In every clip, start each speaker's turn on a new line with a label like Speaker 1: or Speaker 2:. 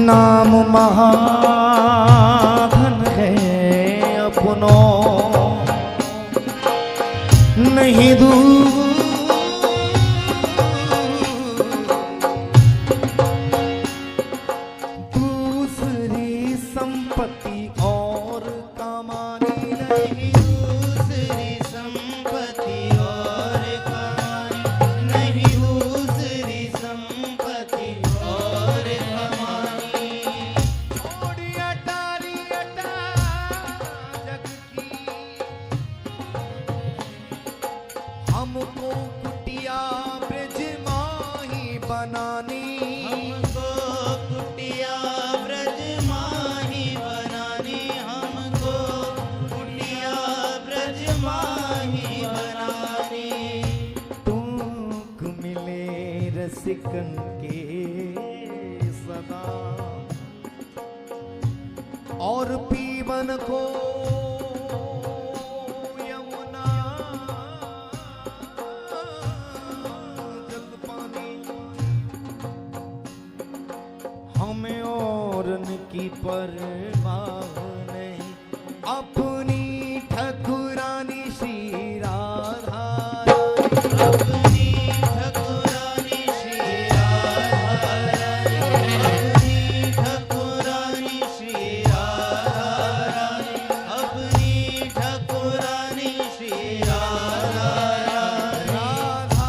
Speaker 1: नाम महाधन है अपनों नहीं दूसरी संपत्ति और कमानी नहीं
Speaker 2: दूसरी संपत्ति और कमानी नहीं दूसरी संपत्ति और कमानी
Speaker 1: छोड़ी अटारी अटा जग की हमको कुटिया ब्रज माही बनानी
Speaker 2: हमको कुटिया ब्रज माही बनानी हमको कुटिया ब्रज माही बनानी
Speaker 1: टूक मिले रसिकन के सदा और पीवन को यमुना जल पानी हमें और की परवाह नहीं अपनी ठकुरानी श्री राधा
Speaker 2: अपनी ठकुरानी श्री राधा रानी अपनी ठकुरानी श्री राधा रानी अपनी ठकुरानी श्री राधा रानी
Speaker 1: राधा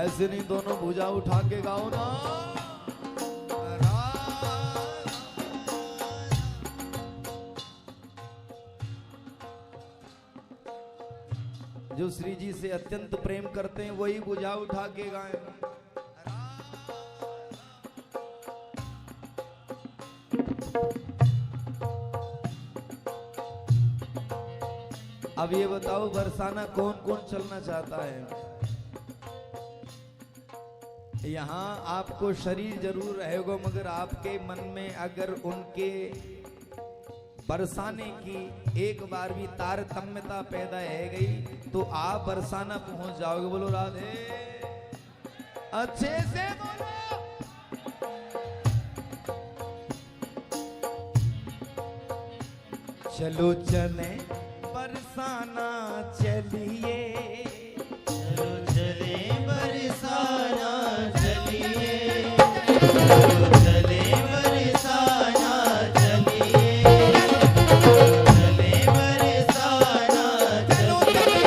Speaker 1: ऐसे नहीं दोनों भुजा उठा के गाओ ना जो श्री जी से अत्यंत प्रेम करते हैं वही भुजा उठा के गाएं। अब ये बताओ बरसाना कौन कौन चलना चाहता है? यहाँ आपको शरीर जरूर रहेगा मगर आपके मन में अगर उनके बरसाने की एक बार भी तारतम्यता पैदा है गई तो आप बरसाना पहुंच जाओगे। बोलो राधे, अच्छे से बोलो। चलो चले बरसाना चलिए,
Speaker 2: चलो चले बरसाना चलिए, चलो चले बरसाना चलिए, चले बरसाना चलिए,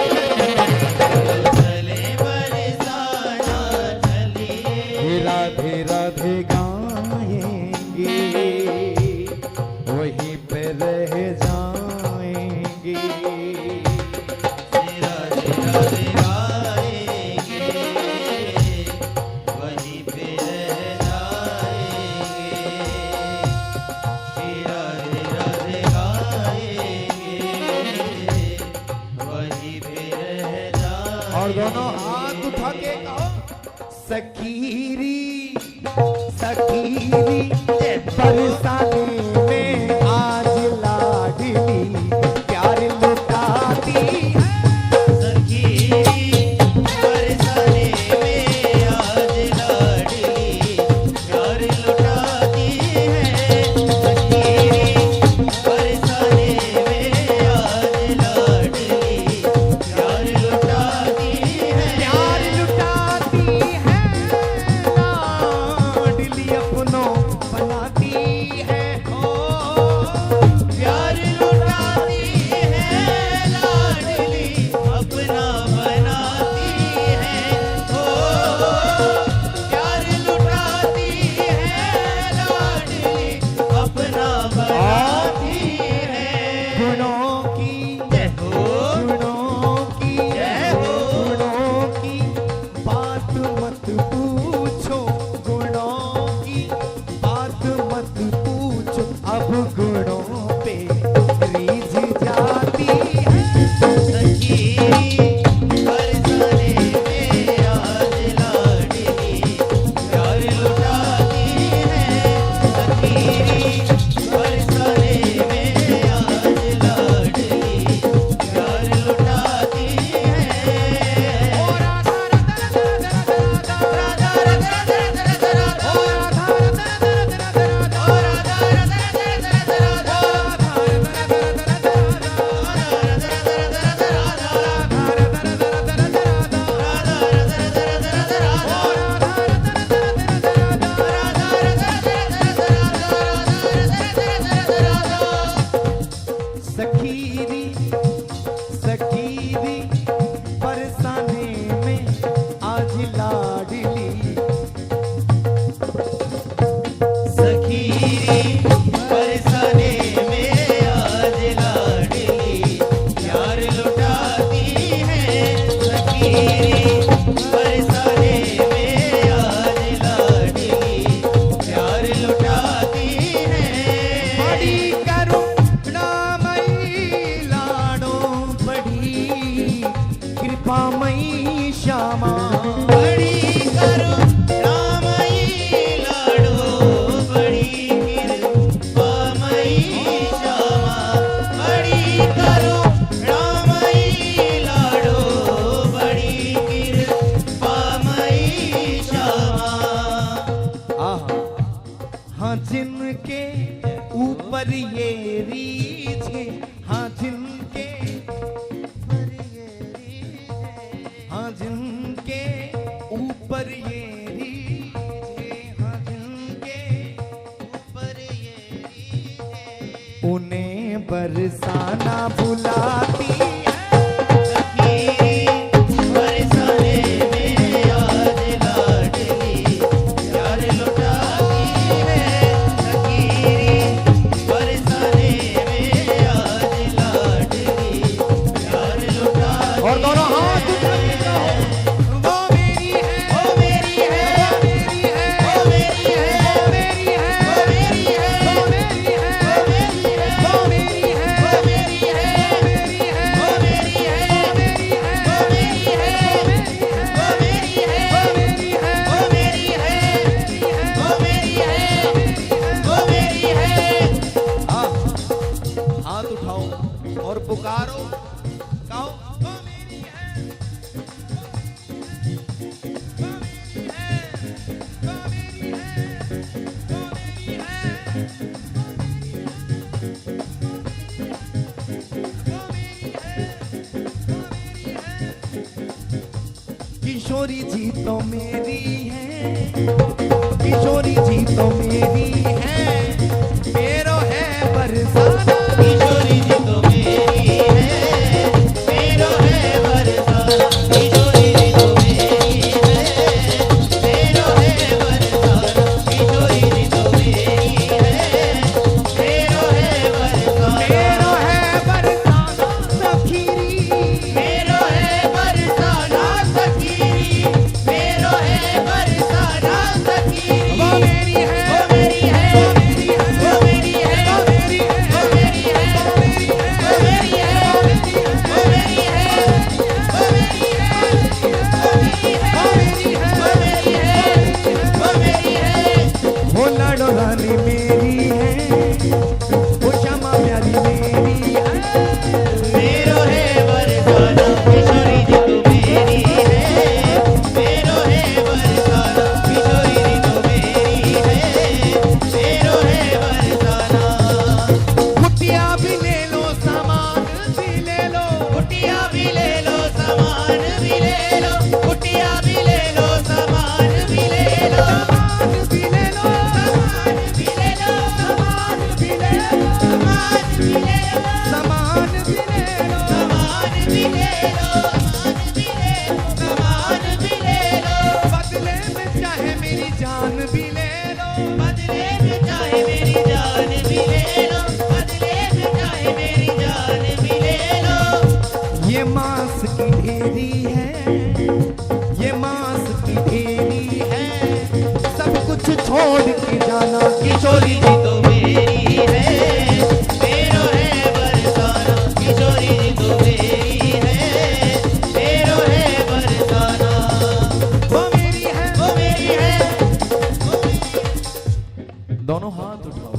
Speaker 2: चले बरसाना चलिए।
Speaker 1: राधे राधे गाएंगे वहीं पे रह जाएंगे।
Speaker 2: राधे राधे गाएंगे वहीं पे रह जाएंगे। राधे राधे गाएंगे वहीं पे रह जाएंगे।
Speaker 1: और दोनों हाथ उठा के कहो, सखीरी सखीरी बरसाने में आज लाडली प्यार लुटाती है।
Speaker 2: सखी बरसाने में आज लाडली प्यार लुटाती है। सखी बरसाने में आज लाडली प्यार लुटाती है।
Speaker 1: प्यार लुटाती है लाडली अपनों बनाती है। बरसाना बुलाती है।
Speaker 2: सखी बरसाने में आज लाडली प्यार लुटाती है। सखी बरसाने में आज लाडली प्यार लुटाती
Speaker 1: और दोनों हाथ उठा के कहो, वो मेरी है,
Speaker 2: ओ मेरी है,
Speaker 1: मेरी है,
Speaker 2: ओ मेरी है,
Speaker 1: मेरी है,
Speaker 2: ओ मेरी है,
Speaker 1: वो मेरी है,
Speaker 2: ओ मेरी है,
Speaker 1: वो मेरी है,
Speaker 2: ओ मेरी है,
Speaker 1: मेरी है,
Speaker 2: ओ मेरी है,
Speaker 1: मेरी है,
Speaker 2: ओ मेरी है, ओ मेरी है,
Speaker 1: वो मेरी है,
Speaker 2: ओ मेरी है, ओ मेरी है, ओ मेरी है।
Speaker 1: हाँ, हाथ उठाओ और पुकारो, कहो वो मेरी है, वो मेरी है, वो मेरी है, वो मेरी है, वो मेरी है, वो मेरी है। किशोरी जी तो मेरी है, किशोरी जी तो मेरी है, मेरो है बरसाना।
Speaker 2: किशोरी जी तो मेरी है, मेरो है बरसाना। किशोरी जी तो मेरी है, मेरो है बरसाना। किशोरी जी तो मेरी है, मेरो है बरसाना।
Speaker 1: मेरो है बरसाना सखीरी,
Speaker 2: मेरो है बरसाना सखीरी, मेरो है बरसाना सखीरी।
Speaker 1: वो मेरी है,
Speaker 2: वो मेरी है,
Speaker 1: वो मेरी है,
Speaker 2: वो मेरी है,
Speaker 1: वो मेरी है,
Speaker 2: वो मेरी है,
Speaker 1: वो मेरी है,
Speaker 2: वो मेरी है, वो मेरी है, वो मेरी है, वो मेरी है,
Speaker 1: वो मेरी है,
Speaker 2: वो मेरी है, वो मेरी है।
Speaker 1: वो लाडो रानी मेरी है, वो श्यामा प्यारी मेरी है।
Speaker 2: मेरो है बरसाना किशोरी जी तो मेरी है, मेरो है बरसाना किशोरी जी तो मेरी है, मेरो है बरसाना।
Speaker 1: कुटिया भी ले लो, सामान भी ले लो,
Speaker 2: कुटिया भी ले लो, सामान भी ले लो, कुटिया भी ले लो, सामान भी ले लो,
Speaker 1: सामान भी ले लो,
Speaker 2: सामान भी ले लो,
Speaker 1: सामान भी ले लो,
Speaker 2: सामान भी ले लो,
Speaker 1: सामान भी ले लो,
Speaker 2: सामान भी ले लो, सामान भी ले लो।
Speaker 1: बदले में चाहे मेरी जान भी ले लो।
Speaker 2: बदले में चाहे मेरी जान भी ले लो, बदले में चाहे मेरी जान भी ले लो।
Speaker 1: ये मांस की ढेरी है, ये मांस की ढेरी है, सब कुछ छोड़ के जाना।
Speaker 2: किशोरी जी तो मेरी है, मेरो है बरसाना। किशोरी जी तो मेरी है, मेरो है बरसाना।
Speaker 1: वो मेरी है,
Speaker 2: वो मेरी है, वो मेरी है।
Speaker 1: दोनों हाथ उठाओ,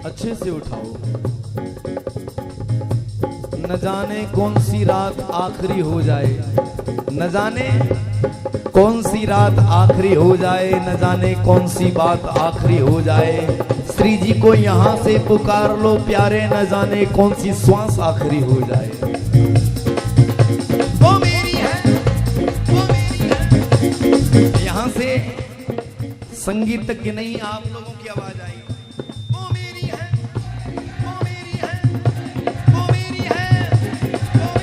Speaker 1: अच्छे से उठाओ। न जाने कौन सी रात आखिरी हो जाए, न जाने कौन सी रात आखिरी हो जाए, न जाने कौन सी बात आखिरी हो जाए। श्री जी को यहाँ से पुकार लो प्यारे, न जाने कौन सी श्वास आखिरी हो जाए। वो मेरी है, वो मेरी है। यहाँ से संगीत तक की नहीं, आप लोगों की आवाज आई। वो मेरी है, वो मेरी है, वो मेरी है, वो मेरी है,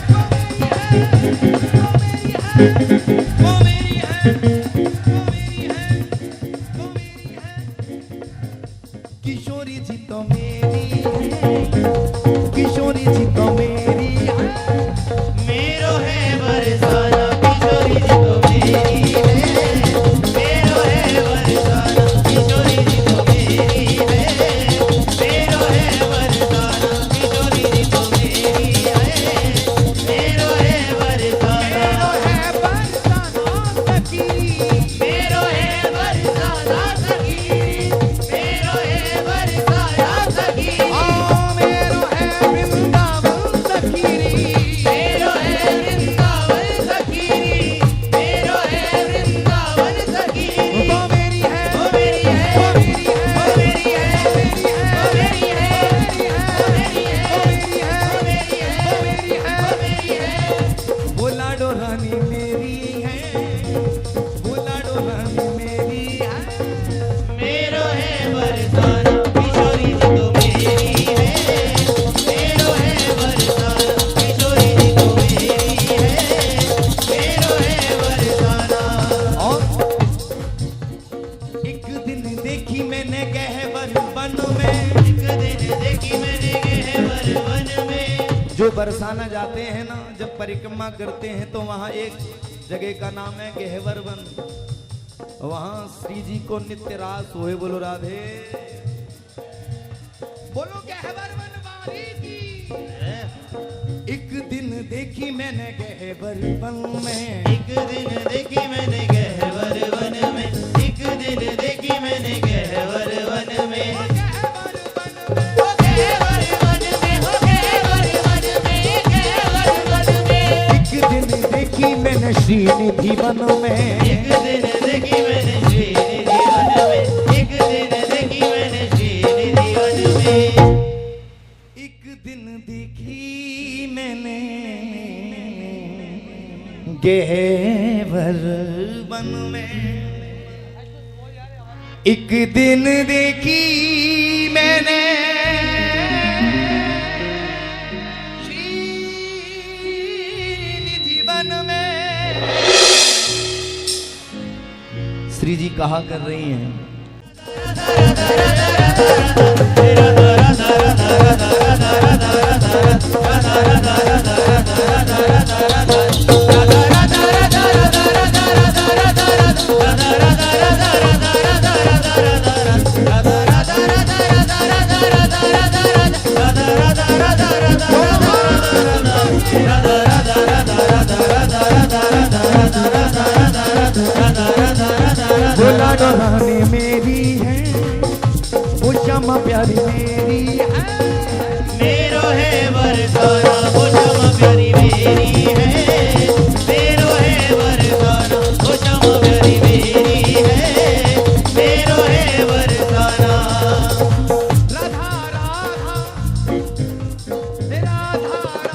Speaker 1: वो मेरी है, वो मेरी है, वो मेरी है, वो मेरी है। किशोरी जी तो मेरी है, किशोरी जी तो मेरी है।
Speaker 2: मेरो है बरसाना किशोरी जी तो मेरी है, मेरो है बरसाना किशोरी जी तो मेरी है, मेरो है बरसाना किशोरी जी तो मेरी है, मेरो है बरसाना।
Speaker 1: मेरो है बरसाना जो बरसाना जाते हैं ना, जब परिक्रमा करते हैं तो वहां एक जगह का नाम है गहवर वन। वहां श्री जी को नित्य रास हुए। बोलो राधे, बोलो गहवर वन वाली की। एक दिन देखी मैंने गहवर वन में,
Speaker 2: एक दिन देखी मैंने गहवर वन में, एक दिन देखी मैंने गहवर वन में, हो गहवर वन में, हो गहवर वन में, गहवर वन में।
Speaker 1: एक दिन देखी मैंने श्रीनिधि वन में,
Speaker 2: एक दिन देखी मैंने श्रीनिधि वन में, एक दिन देखी मैंने श्रीनिधि वन में।
Speaker 1: एक दिन देखी मैंने गहवर वन में, एक दिन देखी मैंने श्रीनिधि वन में। श्री जी कहा कर रही हैं, बोला रानी मेरी है, वो श्यामा प्यारी मेरी है,
Speaker 2: मेरो है बरसाना वो क्षमा प्यारी मेरी है, मेरो है बरसाना वो क्षमा प्यारी मेरी है, मेरो है बरसाना।
Speaker 1: राधा राधा हे राधा राधा